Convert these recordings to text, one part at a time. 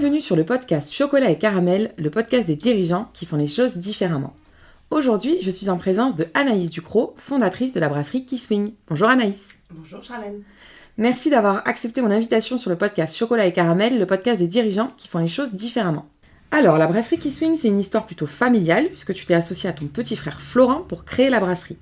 Bienvenue sur le podcast Chocolat et Caramel, le podcast des dirigeants qui font les choses différemment. Aujourd'hui, je suis en présence de Anaïs Ducrot, fondatrice de la brasserie Keyswing. Bonjour Anaïs. Bonjour Charlène. Merci d'avoir accepté mon invitation sur le podcast Chocolat et Caramel, le podcast des dirigeants qui font les choses différemment. Alors, la brasserie Keyswing, c'est une histoire plutôt familiale puisque tu t'es associée à ton petit frère Florent pour créer la brasserie.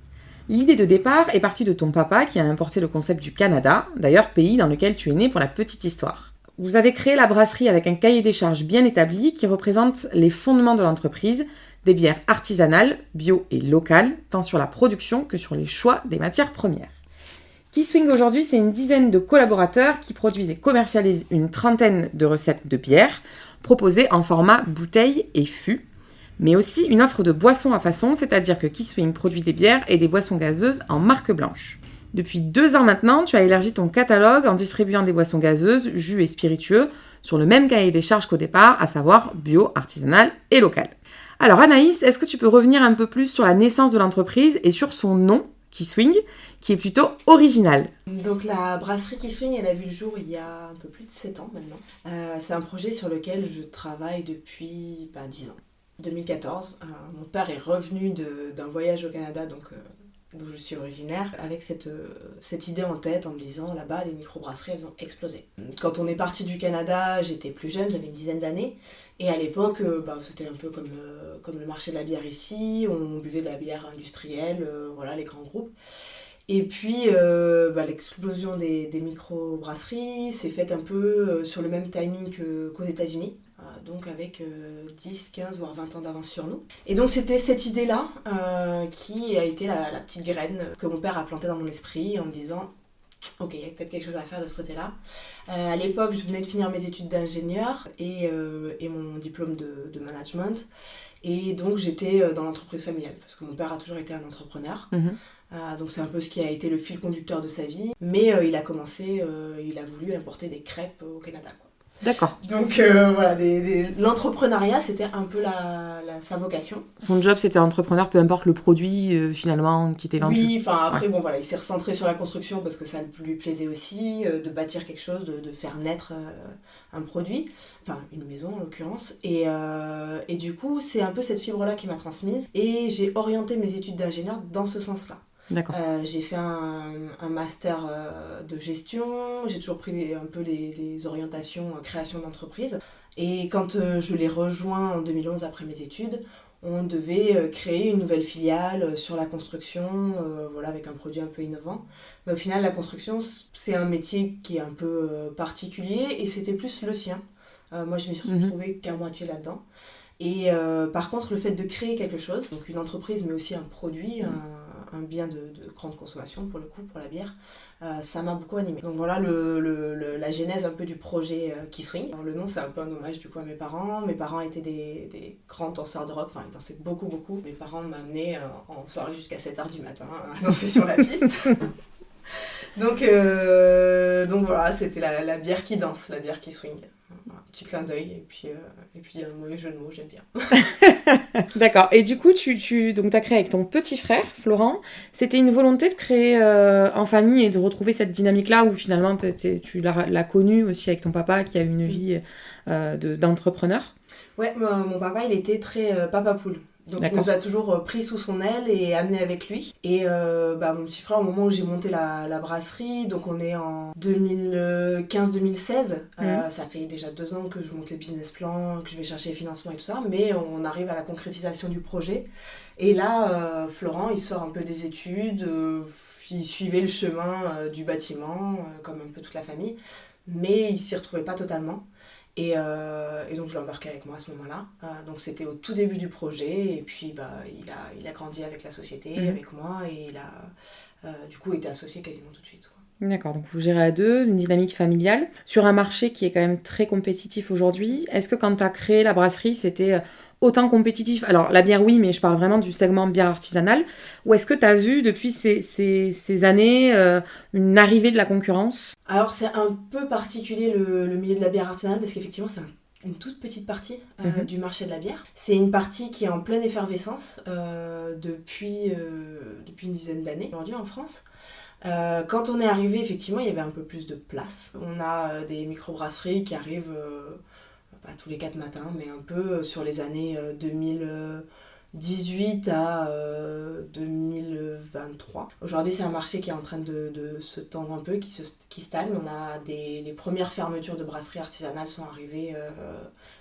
L'idée de départ est partie de ton papa qui a importé le concept du Canada, d'ailleurs pays dans lequel tu es né pour la petite histoire. Vous avez créé la brasserie avec un cahier des charges bien établi qui représente les fondements de l'entreprise, des bières artisanales, bio et locales, tant sur la production que sur les choix des matières premières. Keyswing aujourd'hui, c'est une dizaine de collaborateurs qui produisent et commercialisent une trentaine de recettes de bières proposées en format bouteille et fût, mais aussi une offre de boissons à façon, c'est-à-dire que Keyswing produit des bières et des boissons gazeuses en marque blanche. Depuis 2 ans maintenant, tu as élargi ton catalogue en distribuant des boissons gazeuses, jus et spiritueux sur le même cahier des charges qu'au départ, à savoir bio, artisanal et local. Alors Anaïs, est-ce que tu peux revenir un peu plus sur la naissance de l'entreprise et sur son nom, Keyswing, qui est plutôt original? Donc la brasserie Keyswing, elle a vu le jour il y a un peu plus de 7 ans maintenant. C'est un projet sur lequel je travaille depuis 10 ans. 2014, mon père est revenu d'un voyage au Canada, d'où je suis originaire, avec cette idée en tête en me disant là-bas les microbrasseries elles ont explosé. Quand on est parti du Canada, j'étais plus jeune, j'avais une dizaine d'années, et à l'époque c'était un peu comme le marché de la bière ici, on buvait de la bière industrielle, les grands groupes. Et puis l'explosion des microbrasseries s'est faite un peu sur le même timing qu'aux États-Unis, donc avec 10, 15 voire 20 ans d'avance sur nous. Et donc c'était cette idée-là qui a été la petite graine que mon père a plantée dans mon esprit en me disant ok, il y a peut-être quelque chose à faire de ce côté-là. À l'époque, je venais de finir mes études d'ingénieur et mon diplôme de management. Et donc j'étais dans l'entreprise familiale parce que mon père a toujours été un entrepreneur. Donc c'est un peu ce qui a été le fil conducteur de sa vie. Mais il a voulu importer des crêpes au Canada, quoi. D'accord. Donc l'entrepreneuriat, c'était un peu sa vocation. Son job, c'était entrepreneur, peu importe le produit finalement qui était vendu. Oui, après, il s'est recentré sur la construction parce que ça lui plaisait aussi, de bâtir quelque chose, de faire naître un produit, une maison en l'occurrence. Et du coup, c'est un peu cette fibre-là qui m'a transmise. Et j'ai orienté mes études d'ingénieur dans ce sens-là. D'accord. J'ai fait un master de gestion, j'ai toujours pris un peu les orientations création d'entreprise. Et quand je l'ai rejoint en 2011 après mes études, on devait créer une nouvelle filiale sur la construction, avec un produit un peu innovant. Mais au final, la construction, c'est un métier qui est un peu particulier et c'était plus le sien. Moi, je me suis retrouvée qu'à moitié là-dedans. Et par contre, le fait de créer quelque chose, donc une entreprise mais aussi un produit, un bien de grande consommation pour le coup, pour la bière, ça m'a beaucoup animée. Donc voilà la genèse un peu du projet Keyswing. Alors le nom, c'est un peu un hommage du coup à mes parents. Mes parents étaient des grands danseurs de rock, ils dansaient beaucoup. Mes parents m'amenaient en soirée jusqu'à 7h du matin à danser sur la piste. Donc voilà, c'était la bière qui danse, la bière Keyswing. Un petit clin d'œil et puis un mauvais jeu de mots, j'aime bien. D'accord. Et du coup, tu as créé avec ton petit frère, Florent. C'était une volonté de créer en famille et de retrouver cette dynamique-là où finalement tu l'as connu aussi avec ton papa qui a eu une vie d'entrepreneur. Ouais, mon papa, il était très papa poule. Donc il nous a toujours pris sous son aile et amené avec lui. Et mon petit frère, au moment où j'ai monté la brasserie, donc on est en 2015-2016, ça fait déjà 2 ans que je monte les business plans, que je vais chercher les financements et tout ça, mais on arrive à la concrétisation du projet. Et là, Florent, il sort un peu des études, il suivait le chemin du bâtiment, comme un peu toute la famille, mais il s'y retrouvait pas totalement. Et donc je l'ai embarqué avec moi à ce moment-là. Donc c'était au tout début du projet et puis il a grandi avec la société, avec moi, et il a du coup été associé quasiment tout de suite, quoi. D'accord, donc vous gérez à 2, une dynamique familiale, sur un marché qui est quand même très compétitif aujourd'hui. Est-ce que quand tu as créé la brasserie, c'était autant compétitif? Alors la bière oui, mais je parle vraiment du segment bière artisanale. Ou est-ce que tu as vu depuis ces années une arrivée de la concurrence? Alors c'est un peu particulier le milieu de la bière artisanale parce qu'effectivement c'est une toute petite partie du marché de la bière. C'est une partie qui est en pleine effervescence depuis une dizaine d'années aujourd'hui en France. Quand on est arrivé, effectivement, il y avait un peu plus de place. On a des microbrasseries qui arrivent pas tous les 4 matins, mais un peu sur les années 2018 à 2023. Aujourd'hui, c'est un marché qui est en train de se tendre un peu, qui stagne. On a les premières fermetures de brasseries artisanales sont arrivées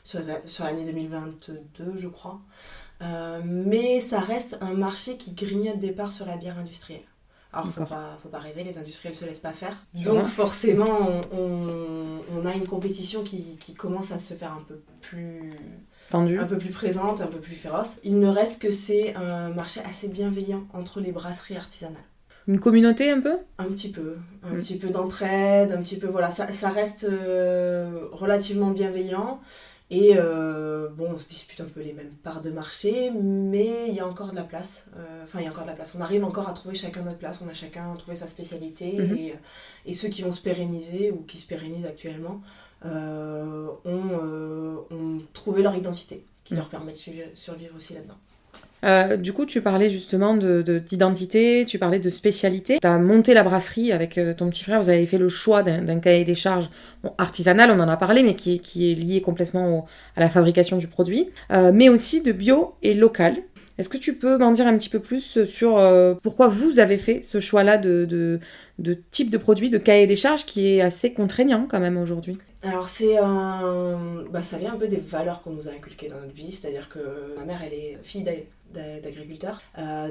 sur l'année 2022, je crois. Mais ça reste un marché qui grignote des parts sur la bière industrielle. Alors, faut pas rêver, les industriels se laissent pas faire. Donc, forcément, on a une compétition qui commence à se faire un peu plus tendue, un peu plus présente, un peu plus féroce. Il ne reste que c'est un marché assez bienveillant entre les brasseries artisanales. Une communauté un peu ? Un petit peu d'entraide, un petit peu, voilà, ça reste relativement bienveillant. Et on se dispute un peu les mêmes parts de marché, mais il y a encore de la place. On arrive encore à trouver chacun notre place, on a chacun trouvé sa spécialité. Et ceux qui vont se pérenniser, ou qui se pérennisent actuellement, ont trouvé leur identité, qui leur permet de survivre aussi là-dedans. Du coup, tu parlais justement d'identité, tu parlais de spécialité. Tu as monté la brasserie avec ton petit frère, vous avez fait le choix d'un cahier des charges artisanal, on en a parlé, mais qui est lié complètement à la fabrication du produit, mais aussi de bio et local. Est-ce que tu peux m'en dire un petit peu plus sur pourquoi vous avez fait ce choix-là de type de produit, de cahier des charges qui est assez contraignant quand même aujourd'hui ? Alors ça vient un peu des valeurs qu'on nous a inculquées dans notre vie, c'est-à-dire que ma mère, elle est fille d'agriculteur,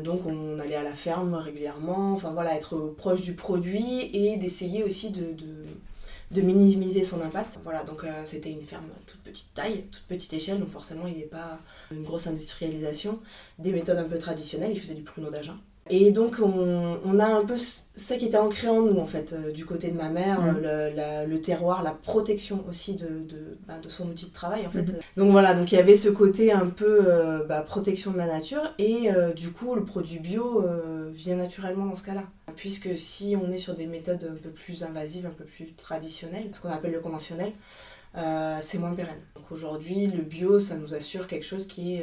donc on allait à la ferme régulièrement, être proche du produit et d'essayer aussi de minimiser son impact. Voilà, donc c'était une ferme toute petite taille, toute petite échelle, donc forcément il n'y avait pas une grosse industrialisation, des méthodes un peu traditionnelles, il faisait du pruneau d'Agen. Et donc on a un peu ça qui était ancré en nous en fait, du côté de ma mère, le terroir, la protection aussi de son outil de travail en fait. Donc voilà, donc il y avait ce côté un peu protection de la nature et du coup le produit bio vient naturellement dans ce cas-là. Puisque si on est sur des méthodes un peu plus invasives, un peu plus traditionnelles, ce qu'on appelle le conventionnel, c'est moins pérenne. Donc aujourd'hui, le bio, ça nous assure quelque chose qui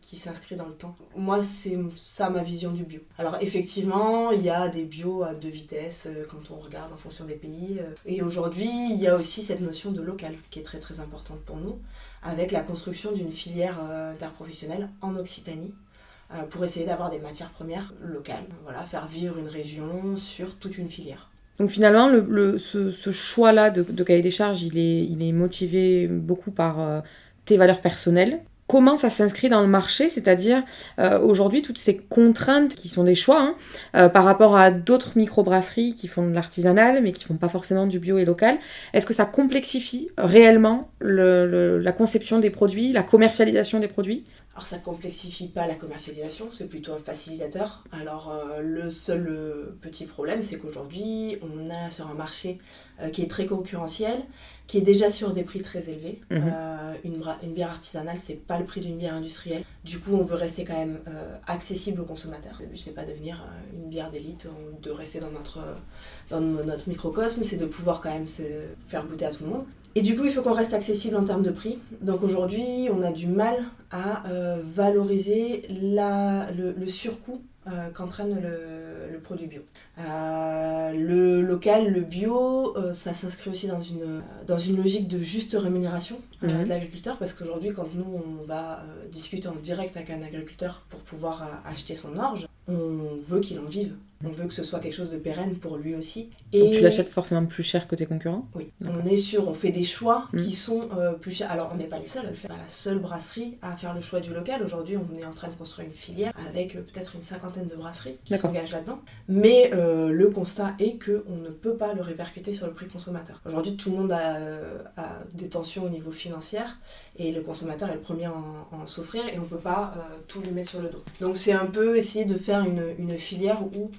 s'inscrit dans le temps. Moi, c'est ça ma vision du bio. Alors effectivement, il y a des bio à 2 vitesses quand on regarde en fonction des pays. Et aujourd'hui, il y a aussi cette notion de local qui est très très importante pour nous, avec la construction d'une filière interprofessionnelle en Occitanie, pour essayer d'avoir des matières premières locales. Voilà, faire vivre une région sur toute une filière. Donc finalement, ce choix-là de cahier des charges, il est motivé beaucoup par tes valeurs personnelles. Comment ça s'inscrit dans le marché ? C'est-à-dire, aujourd'hui, toutes ces contraintes qui sont des choix, par rapport à d'autres microbrasseries qui font de l'artisanal, mais qui font pas forcément du bio et local, est-ce que ça complexifie réellement la conception des produits, la commercialisation des produits ? Alors ça complexifie pas la commercialisation, c'est plutôt un facilitateur. Alors le seul petit problème, c'est qu'aujourd'hui, on a sur un marché qui est très concurrentiel, qui est déjà sur des prix très élevés. Une bière artisanale, c'est pas le prix d'une bière industrielle. Du coup, on veut rester quand même accessible aux consommateurs. Le but, c'est pas devenir une bière d'élite, de rester dans notre microcosme, c'est de pouvoir quand même se faire goûter à tout le monde. Et du coup, il faut qu'on reste accessible en termes de prix. Donc aujourd'hui, on a du mal à valoriser le surcoût qu'entraîne le produit bio. Le local, le bio, ça s'inscrit aussi dans une logique de juste rémunération de l'agriculteur, parce qu'aujourd'hui, quand nous, on va discuter en direct avec un agriculteur pour pouvoir acheter son orge, on veut qu'il en vive. On veut que ce soit quelque chose de pérenne pour lui aussi. Et donc tu l'achètes forcément plus cher que tes concurrents ? Oui, on fait des choix qui sont plus chers. Alors on n'est pas les seuls à le faire, la seule brasserie à faire le choix du local. Aujourd'hui, on est en train de construire une filière avec peut-être une 50aine de brasseries qui s'engagent là-dedans. Mais le constat est qu'on ne peut pas le répercuter sur le prix consommateur. Aujourd'hui, tout le monde a des tensions au niveau financier et le consommateur est le premier à en souffrir et on ne peut pas tout lui mettre sur le dos. Donc c'est un peu essayer de faire une filière où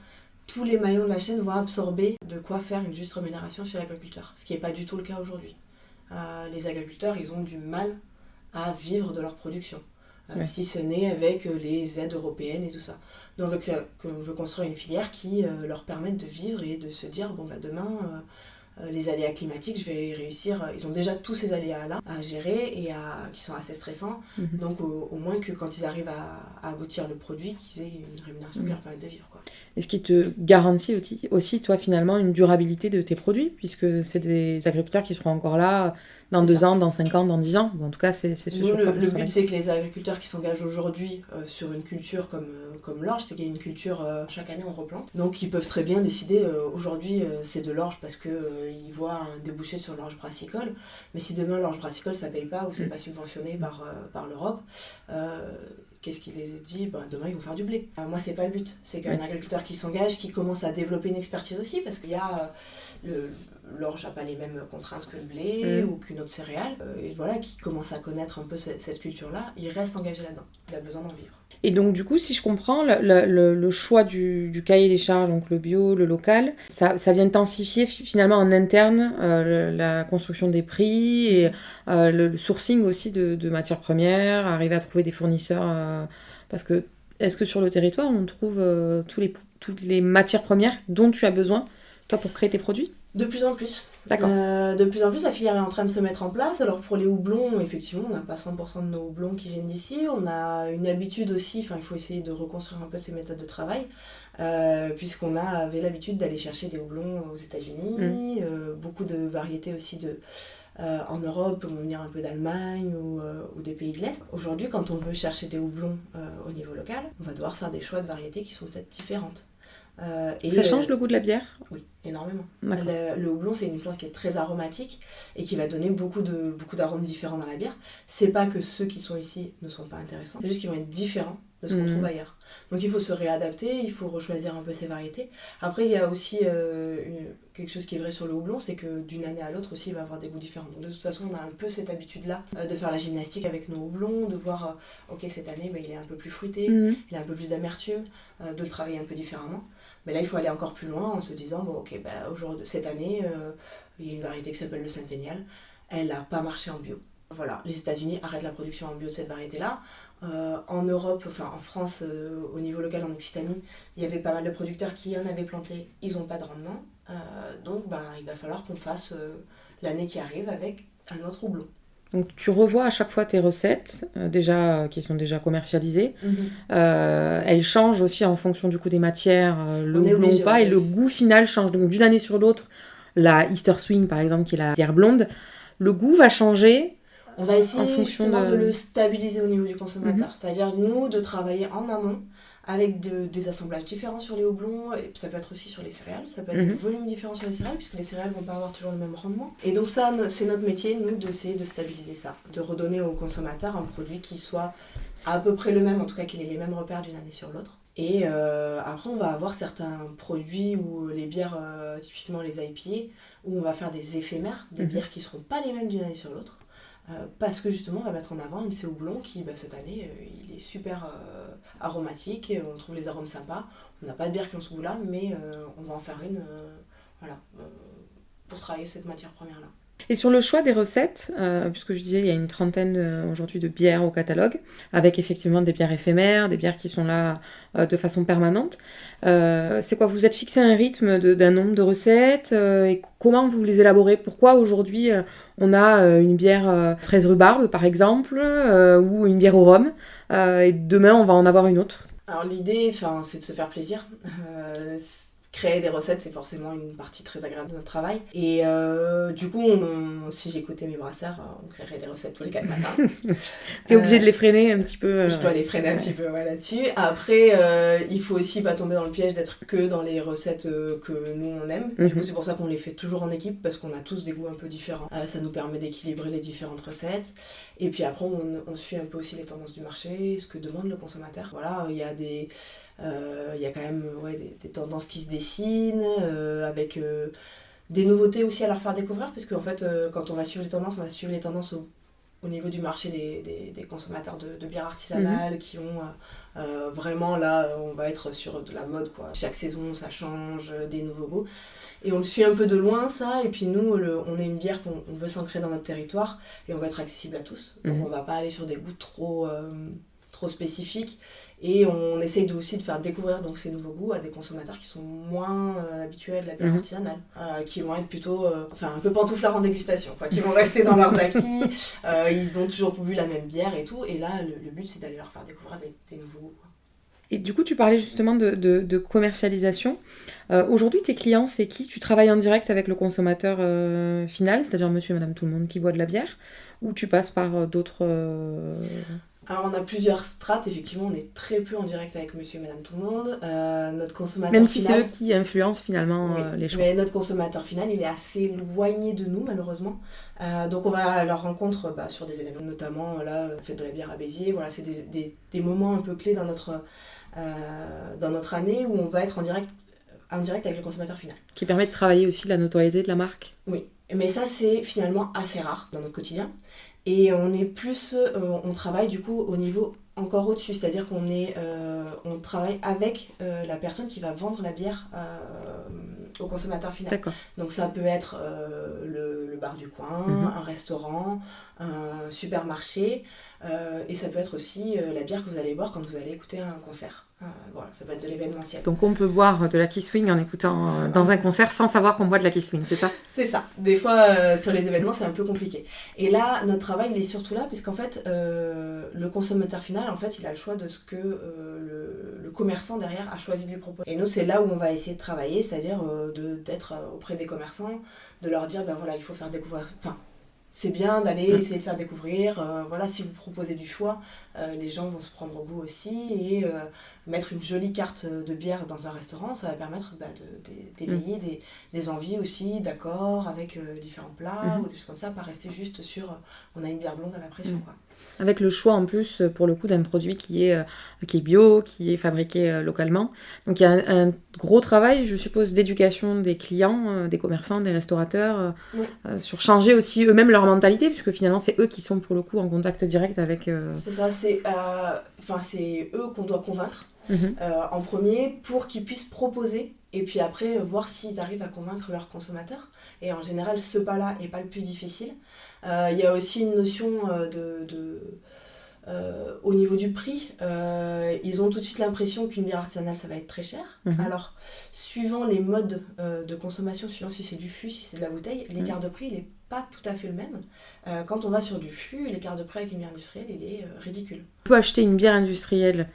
tous les maillons de la chaîne vont absorber de quoi faire une juste rémunération chez l'agriculteur, ce qui n'est pas du tout le cas aujourd'hui. Les agriculteurs, ils ont du mal à vivre de leur production, si ce n'est avec les aides européennes et tout ça. Donc on veut construire une filière qui leur permette de vivre et de se dire, demain, les aléas climatiques, je vais réussir. Ils ont déjà tous ces aléas-là à gérer et qui sont assez stressants. Donc au moins que quand ils arrivent à aboutir le produit, qu'ils aient une rémunération qui leur permette de vivre, quoi. Et ce qui te garantit aussi, toi, finalement, une durabilité de tes produits, puisque c'est des agriculteurs qui seront encore là dans C'est 2 ça. ans, dans 5 ans, dans 10 ans. Bon, en tout cas, c'est ce Nous, sur quoi le vous but, travaillez. c'est que les agriculteurs qui s'engagent aujourd'hui sur une culture comme l'orge, c'est qu'il y a une culture, chaque année on replante. Donc ils peuvent très bien décider, aujourd'hui c'est de l'orge parce qu'ils voient un débouché sur l'orge brassicole. Mais si demain l'orge brassicole ça paye pas ou c'est pas subventionné par l'Europe, qu'est-ce qu'il les dit? Demain ils vont faire du blé. Moi c'est pas le but, c'est qu'un agriculteur qui s'engage, qui commence à développer une expertise aussi, parce qu'il y a l'orge n'a pas les mêmes contraintes que le blé ou qu'une autre céréale, et voilà, qui commence à connaître un peu cette culture-là, il reste engagé là-dedans, il a besoin d'en vivre. Et donc, du coup, si je comprends, le choix du cahier des charges, donc le bio, le local, ça vient intensifier finalement en interne la construction des prix et le sourcing aussi de matières premières, arriver à trouver des fournisseurs. Parce que, est-ce que sur le territoire, on trouve toutes les matières premières dont tu as besoin, toi, pour créer tes produits? De plus en plus. D'accord. De plus en plus, la filière est en train de se mettre en place. Alors pour les houblons, effectivement, on n'a pas 100% de nos houblons qui viennent d'ici. On a une habitude aussi, il faut essayer de reconstruire un peu ces méthodes de travail, puisqu'on avait l'habitude d'aller chercher des houblons aux États-Unis, beaucoup de variétés aussi en Europe, on va venir un peu d'Allemagne ou des pays de l'Est. Aujourd'hui, quand on veut chercher des houblons au niveau local, on va devoir faire des choix de variétés qui sont peut-être différentes. Ça change le goût de la bière? Oui, énormément. D'accord. Le houblon, c'est une plante qui est très aromatique et qui va donner beaucoup d'arômes différents dans la bière. C'est pas que ceux qui sont ici ne sont pas intéressants, c'est juste qu'ils vont être différents de ce qu'on trouve ailleurs. Donc il faut se réadapter, il faut rechoisir un peu ses variétés. Après, il y a aussi quelque chose qui est vrai sur le houblon, c'est que d'une année à l'autre aussi, il va avoir des goûts différents. Donc de toute façon, on a un peu cette habitude-là de faire la gymnastique avec nos houblons, de voir, ok, cette année, il est un peu plus fruité, il a un peu plus d'amertume, de le travailler un peu différemment. Mais là, il faut aller encore plus loin en se disant, aujourd'hui, cette année, il y a une variété qui s'appelle le Centennial. Elle n'a pas marché en bio. Voilà, les États-Unis arrêtent la production en bio de cette variété-là. En Europe, en France, au niveau local, en Occitanie, il y avait pas mal de producteurs qui en avaient planté. Ils n'ont pas de rendement. Donc, il va falloir qu'on fasse l'année qui arrive avec un autre houblon. Donc tu revois à chaque fois tes recettes qui sont déjà commercialisées. Elles changent aussi en fonction du coup des matières, le houblon ou pas, et le goût final change. Donc d'une année sur l'autre, la Easter Swing par exemple, qui est la bière blonde, le goût va changer. On va essayer justement de le stabiliser au niveau du consommateur. C'est-à-dire nous de travailler en amont avec des assemblages différents sur les houblons, et ça peut être aussi sur les céréales, ça peut être des volumes différents sur les céréales, puisque les céréales vont pas avoir toujours le même rendement. Et donc ça, c'est notre métier, nous, d'essayer de stabiliser ça, de redonner au consommateur un produit qui soit à peu près le même, en tout cas qu'il ait les mêmes repères d'une année sur l'autre. Et après, on va avoir certains produits ou les bières, typiquement les IPA, où on va faire des éphémères, des bières qui seront pas les mêmes d'une année sur l'autre. Parce que justement on va mettre en avant un de ces houblons qui cette année il est super aromatique, on trouve les arômes sympas, on n'a pas de bière qui ont ce goût là, mais on va en faire une pour travailler cette matière première là. Et sur le choix des recettes, puisque je disais il y a une trentaine aujourd'hui de bières au catalogue, avec effectivement des bières éphémères, des bières qui sont là de façon permanente. C'est quoi? Vous êtes fixé un rythme d'un nombre de recettes et comment vous les élaborez? Pourquoi aujourd'hui on a une bière fraise rhubarbe par exemple ou une bière au rhum et demain on va en avoir une autre? Alors l'idée, c'est de se faire plaisir. Créer des recettes, c'est forcément une partie très agréable de notre travail. Et du coup, si j'écoutais mes brasseurs, on créerait des recettes tous les 4 matins. T'es obligé de les freiner un petit peu. Je dois les freiner un petit peu là-dessus. Après, il faut aussi pas tomber dans le piège d'être que dans les recettes que nous, on aime. Du coup, c'est pour ça qu'on les fait toujours en équipe, parce qu'on a tous des goûts un peu différents. Ça nous permet d'équilibrer les différentes recettes. Et puis après, on suit un peu aussi les tendances du marché, ce que demande le consommateur. Voilà, il y a il y a quand même des tendances qui se dessinent, avec des nouveautés aussi à leur faire découvrir, puisque en fait, quand on va suivre les tendances, on va suivre les tendances au niveau du marché des consommateurs de bières artisanales qui ont vraiment là, on va être sur de la mode, quoi. Chaque saison, ça change, des nouveaux goûts. Et on le suit un peu de loin, ça, et puis nous, on est une bière qu'on veut s'ancrer dans notre territoire, et on va être accessible à tous. Donc on va pas aller sur des goûts trop spécifiques, et on essaye aussi de faire découvrir donc ces nouveaux goûts à des consommateurs qui sont moins habitués à de la bière artisanale, qui vont être plutôt un peu pantouflards en dégustation, quoi, qui vont rester dans leurs acquis, ils ont toujours bu la même bière et tout, et là le but c'est d'aller leur faire découvrir des nouveaux goûts, quoi. Et du coup, tu parlais justement de commercialisation. Aujourd'hui, tes clients, c'est qui? Tu travailles en direct avec le consommateur final, c'est-à-dire monsieur et madame tout le monde qui boit de la bière, ou tu passes par d'autres... Alors on a plusieurs strates, effectivement on est très peu en direct avec monsieur et madame tout le monde. Notre consommateur Même si final... c'est eux qui influencent finalement Oui, les choix. mais notre consommateur final, il est assez éloigné de nous, malheureusement. Donc on va à leur rencontre sur des événements, notamment là, Fête de la bière à Béziers. Voilà, c'est des moments un peu clés dans notre année où on va être en direct avec le consommateur final. Qui permet de travailler aussi la notoriété de la marque. Oui, mais ça c'est finalement assez rare dans notre quotidien. Et on est plus, on travaille du coup au niveau encore au-dessus, c'est-à-dire on travaille avec la personne qui va vendre la bière au consommateur final. D'accord. Donc ça peut être le bar du coin, un restaurant, un supermarché, et ça peut être aussi la bière que vous allez boire quand vous allez écouter un concert. Voilà, ça peut être de l'événementiel. Donc on peut boire de la Kisswing en écoutant dans un concert sans savoir qu'on boit de la Kisswing, c'est ça? C'est ça. Des fois, sur les événements, c'est un peu compliqué. Et là, notre travail, il est surtout là, puisqu'en fait, le consommateur final, en fait, il a le choix de ce que le commerçant derrière a choisi de lui proposer. Et nous, c'est là où on va essayer de travailler, c'est-à-dire d'être auprès des commerçants, de leur dire, ben voilà, il faut faire découvrir... Enfin, c'est bien d'aller essayer de faire découvrir. Voilà, si vous proposez du choix, les gens vont se prendre au goût aussi. Et mettre une jolie carte de bière dans un restaurant, ça va permettre d'éveiller des envies aussi, d'accord, avec différents plats ou des choses comme ça, pas rester juste sur on a une bière blonde à la pression. Quoi. Avec le choix en plus, pour le coup, d'un produit qui est bio, qui est fabriqué localement. Donc il y a un gros travail, je suppose, d'éducation des clients, des commerçants, des restaurateurs, sur changer aussi eux-mêmes leur mentalité, puisque finalement c'est eux qui sont pour le coup en contact direct avec... C'est ça, c'est eux qu'on doit convaincre en premier pour qu'ils puissent proposer et puis après voir s'ils arrivent à convaincre leurs consommateurs. Et en général, ce pas-là n'est pas le plus difficile. Il y a aussi une notion au niveau du prix. Ils ont tout de suite l'impression qu'une bière artisanale, ça va être très cher. Alors, suivant les modes de consommation, suivant si c'est du fût, si c'est de la bouteille, l'écart de prix, il n'est pas tout à fait le même. Quand on va sur du fût, l'écart de prix avec une bière industrielle, il est ridicule. On peut acheter une bière industrielle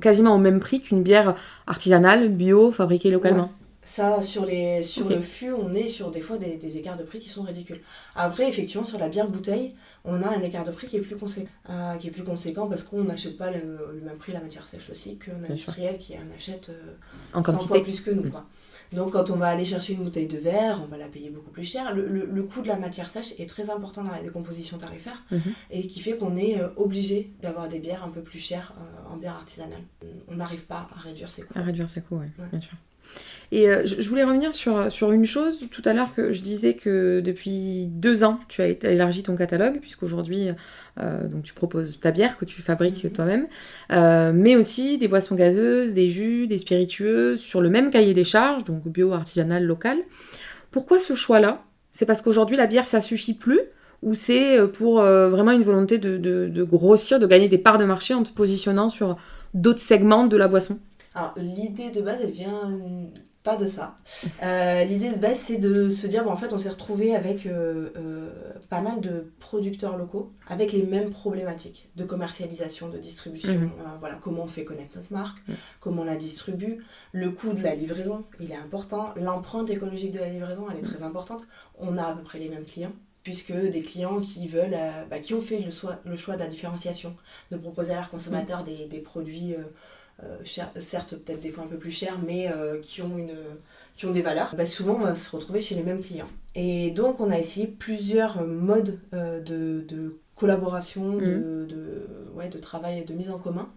quasiment au même prix qu'une bière artisanale, bio, fabriquée localement. Ouais. Ça, sur le fût, on est sur des fois des écarts de prix qui sont ridicules. Après, effectivement, sur la bière bouteille, on a un écart de prix qui est plus conséquent parce qu'on n'achète pas le même prix la matière sèche aussi qu'un industriel qui en achète 100 fois plus que nous. Quoi. Donc, quand on va aller chercher une bouteille de verre, on va la payer beaucoup plus cher. Le coût de la matière sèche est très important dans la décomposition tarifaire et qui fait qu'on est obligé d'avoir des bières un peu plus chères en bière artisanale. On n'arrive pas à réduire ses coûts. À réduire ses coûts, oui, bien sûr. Et je voulais revenir sur une chose. Tout à l'heure, que je disais que depuis 2 ans, tu as élargi ton catalogue, puisqu'aujourd'hui, donc tu proposes ta bière que tu fabriques toi-même, mais aussi des boissons gazeuses, des jus, des spiritueux, sur le même cahier des charges, donc bio, artisanal, local. Pourquoi ce choix-là? C'est parce qu'aujourd'hui, la bière, ça suffit plus? Ou c'est pour vraiment une volonté de grossir, de gagner des parts de marché en te positionnant sur d'autres segments de la boisson? Alors, l'idée de base, elle vient pas de ça. L'idée de base, c'est de se dire, en fait, on s'est retrouvé avec pas mal de producteurs locaux, avec les mêmes problématiques de commercialisation, de distribution. Voilà, comment on fait connaître notre marque, comment on la distribue, le coût de la livraison, il est important, l'empreinte écologique de la livraison, elle est très importante. On a à peu près les mêmes clients, puisque des clients qui ont fait le choix de la différenciation, de proposer à leurs consommateurs des produits certes peut-être des fois un peu plus chers, mais qui ont des valeurs, souvent on va se retrouver chez les mêmes clients. Et donc on a essayé plusieurs modes de collaboration, de travail, de mise en commun.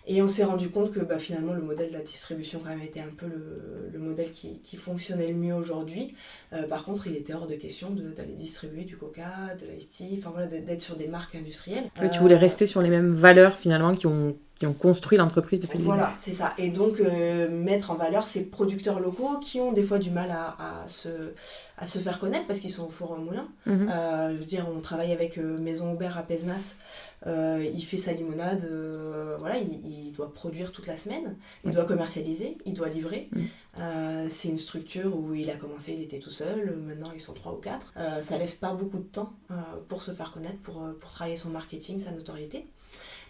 Et on s'est rendu compte que finalement le modèle de la distribution quand même était un peu le modèle qui fonctionnait le mieux aujourd'hui. Par contre, il était hors de question d'aller distribuer du Coca, de l'Ice Tea, enfin voilà, d'être sur des marques industrielles. Tu voulais rester sur les mêmes valeurs finalement qui ont construit l'entreprise depuis le début. Voilà, c'est ça. Et donc mettre en valeur ces producteurs locaux qui ont des fois du mal à se faire connaître parce qu'ils sont au four au moulin. Je veux dire, on travaille avec Maison Aubert à Pézenas. Il fait sa limonade, il doit produire toute la semaine, il doit commercialiser, il doit livrer. C'est une structure où il a commencé, il était tout seul, maintenant ils sont 3 ou 4. Ça laisse pas beaucoup de temps pour se faire connaître, pour travailler son marketing, sa notoriété.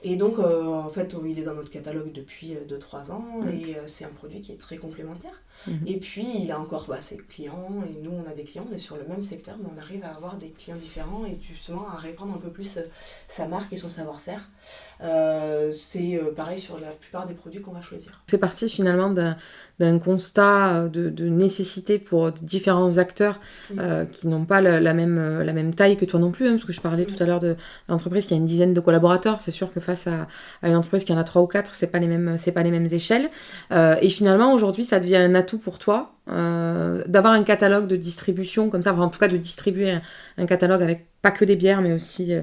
Et donc, en fait, il est dans notre catalogue depuis 2-3 ans et c'est un produit qui est très complémentaire. Et puis, il a encore ses clients et nous, on a des clients, on est sur le même secteur, mais on arrive à avoir des clients différents et justement à répandre un peu plus sa marque et son savoir-faire. C'est pareil sur la plupart des produits qu'on va choisir. C'est parti finalement d'un constat de nécessité pour différents acteurs qui n'ont pas la même taille que toi non plus, parce que je parlais tout à l'heure de l'entreprise qui a une dizaine de collaborateurs. C'est sûr que face à une entreprise qui en a 3 ou 4, c'est pas les mêmes échelles. Et finalement, aujourd'hui, ça devient un atout pour toi d'avoir un catalogue de distribution comme ça, enfin, en tout cas de distribuer un catalogue avec pas que des bières, mais aussi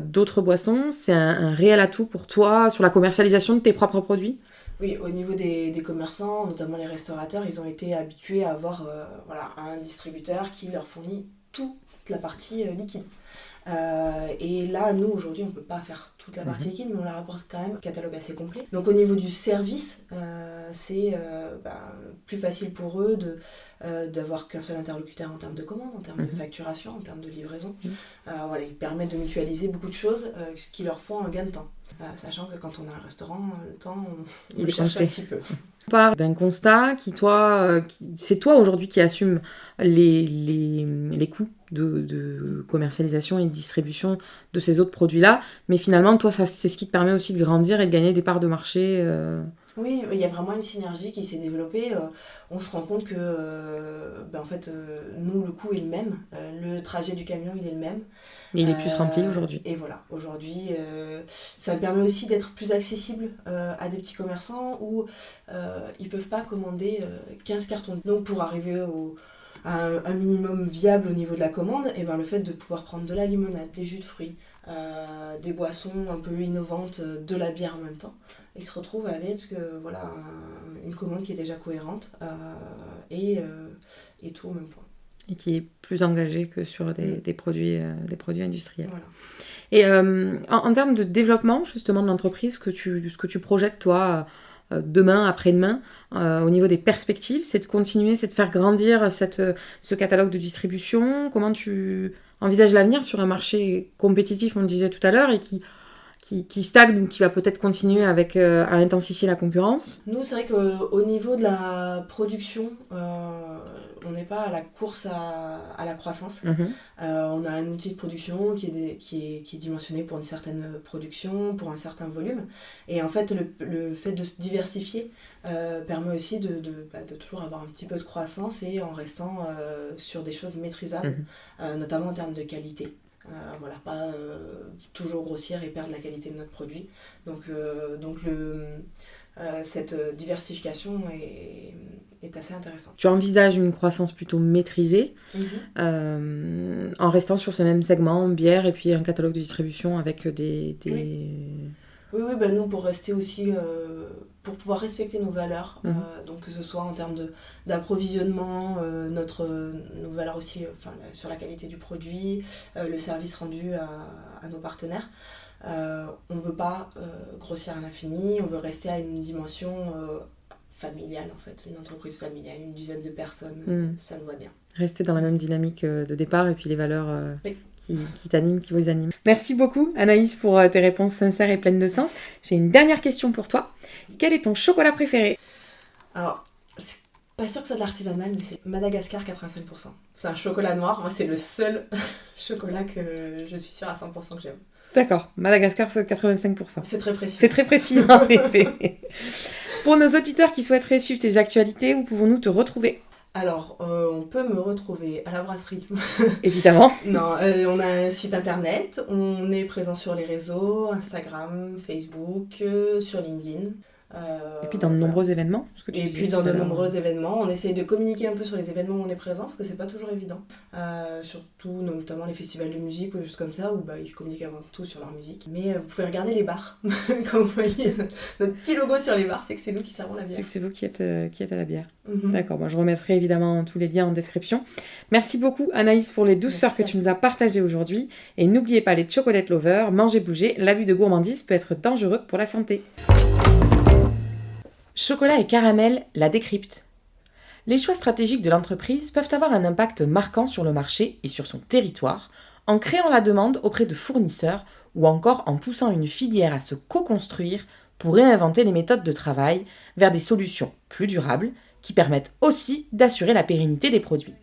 d'autres boissons. C'est un réel atout pour toi sur la commercialisation de tes propres produits? Oui, au niveau des commerçants, notamment les restaurateurs, ils ont été habitués à avoir un distributeur qui leur fournit toute la partie liquide. Et là, nous, aujourd'hui, on ne peut pas faire toute la partie liquide, mais on leur apporte quand même un catalogue assez complet. Donc au niveau du service, c'est plus facile pour eux d'avoir qu'un seul interlocuteur en termes de commande, en termes de facturation, en termes de livraison. Ils permettent de mutualiser beaucoup de choses qui leur font un gain de temps. Sachant que quand on a un restaurant, le temps, on le cherche un petit peu. On part d'un constat c'est toi aujourd'hui qui assume les coûts de commercialisation et de distribution de ces autres produits-là, mais finalement, toi, c'est ce qui te permet aussi de grandir et de gagner des parts de marché. Oui, il y a vraiment une synergie qui s'est développée. On se rend compte que nous, le coût est le même. Le trajet du camion, il est le même. Mais il est plus rempli aujourd'hui. Et voilà, aujourd'hui, ça permet aussi d'être plus accessible à des petits commerçants où ils ne peuvent pas commander 15 cartons. Donc pour arriver à un minimum viable au niveau de la commande, le fait de pouvoir prendre de la limonade, des jus de fruits, des boissons un peu innovantes, de la bière en même temps, ils se retrouvent avec une commande qui est déjà cohérente et tout au même point. Et qui est plus engagée que sur des produits industriels. Voilà. Et en termes de développement justement de l'entreprise, ce que tu projettes toi demain, après-demain, au niveau des perspectives, c'est de continuer, c'est de faire grandir ce catalogue de distribution. Comment tu envisages l'avenir sur un marché compétitif, on le disait tout à l'heure, et qui stagne ou qui va peut-être continuer à intensifier la concurrence? Nous, c'est vrai qu'au niveau de la production, on n'est pas à la course à la croissance. On a un outil de production qui est dimensionné pour une certaine production, pour un certain volume. Et en fait, le fait de se diversifier permet aussi de toujours avoir un petit peu de croissance et en restant sur des choses maîtrisables, notamment en termes de qualité. Pas toujours grossir et perdre la qualité de notre produit. Donc cette diversification est assez intéressante. Tu envisages une croissance plutôt maîtrisée, en restant sur ce même segment, bière, et puis un catalogue de distribution avec des... Oui, nous, pour rester aussi... pour pouvoir respecter nos valeurs, donc que ce soit en termes d'approvisionnement, nos valeurs aussi sur la qualité du produit, le service rendu à nos partenaires. On ne veut pas grossir à l'infini, on veut rester à une dimension familiale en fait, une entreprise familiale, une dizaine de personnes, ça nous va bien. Rester dans la même dynamique de départ et puis les valeurs qui t'animent, qui vous animent. Merci beaucoup Anaïs pour tes réponses sincères et pleines de sens. J'ai une dernière question pour toi. Quel est ton chocolat préféré? Alors, c'est pas sûr que ce soit de l'artisanal, mais c'est Madagascar 85%. C'est un chocolat noir, moi c'est le seul chocolat que je suis sûre à 100% que j'aime. D'accord, Madagascar 85%. C'est très précis. C'est très précis en effet. Pour nos auditeurs qui souhaiteraient suivre tes actualités, où pouvons-nous te retrouver? Alors, on peut me retrouver à la brasserie. Évidemment. Non, on a un site internet, on est présent sur les réseaux, Instagram, Facebook, sur LinkedIn. Et puis dans de nombreux événements. Nombreux événements, on essaye de communiquer un peu sur les événements où on est présent, parce que c'est pas toujours évident. Surtout, notamment les festivals de musique ou des choses comme ça, où ils communiquent avant tout sur leur musique. Mais vous pouvez regarder les bars. Comme vous voyez, notre petit logo sur les bars, c'est que c'est nous qui servons la bière. C'est que c'est vous qui êtes à la bière. D'accord, je remettrai évidemment tous les liens en description. Merci beaucoup Anaïs pour les douceurs que tu nous as partagées aujourd'hui. Et n'oubliez pas les chocolate lovers, mangez, bougez, l'abus de gourmandise peut être dangereux pour la santé. Chocolat et caramel, la décrypte. Les choix stratégiques de l'entreprise peuvent avoir un impact marquant sur le marché et sur son territoire en créant la demande auprès de fournisseurs ou encore en poussant une filière à se co-construire pour réinventer les méthodes de travail vers des solutions plus durables qui permettent aussi d'assurer la pérennité des produits.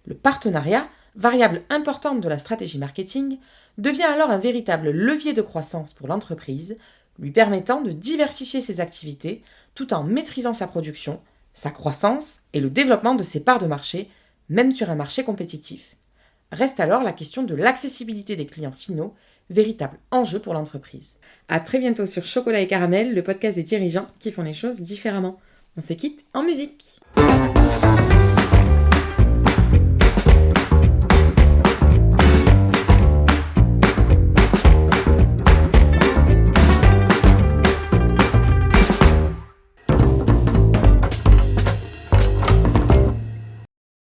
Le partenariat, variable importante de la stratégie marketing, devient alors un véritable levier de croissance pour l'entreprise, lui permettant de diversifier ses activités tout en maîtrisant sa production, sa croissance et le développement de ses parts de marché, même sur un marché compétitif. Reste alors la question de l'accessibilité des clients finaux, véritable enjeu pour l'entreprise. À très bientôt sur Chocolat et Caramel, le podcast des dirigeants qui font les choses différemment. On se quitte en musique.